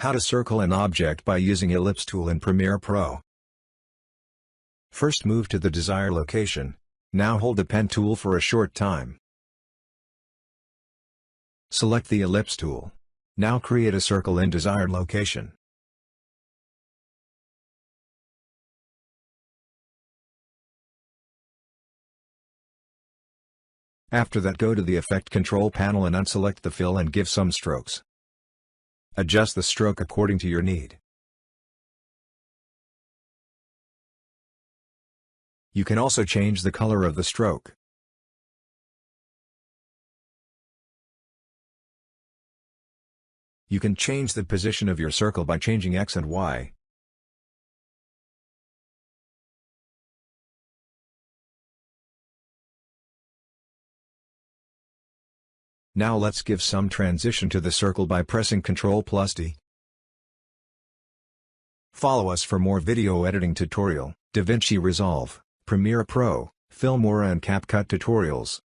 How to circle an object by using Ellipse tool in Premiere Pro. First move to the desired location. Now hold the pen tool for a short time. Select the Ellipse tool. Now create a circle in desired location. After that, go to the Effect Control panel and unselect the fill and give some strokes. Adjust the stroke according to your need. You can also change the color of the stroke. You can change the position of your circle by changing X and Y. Now let's give some transition to the circle by pressing Ctrl+D. Follow us for more video editing tutorial, DaVinci Resolve, Premiere Pro, Filmora and CapCut tutorials.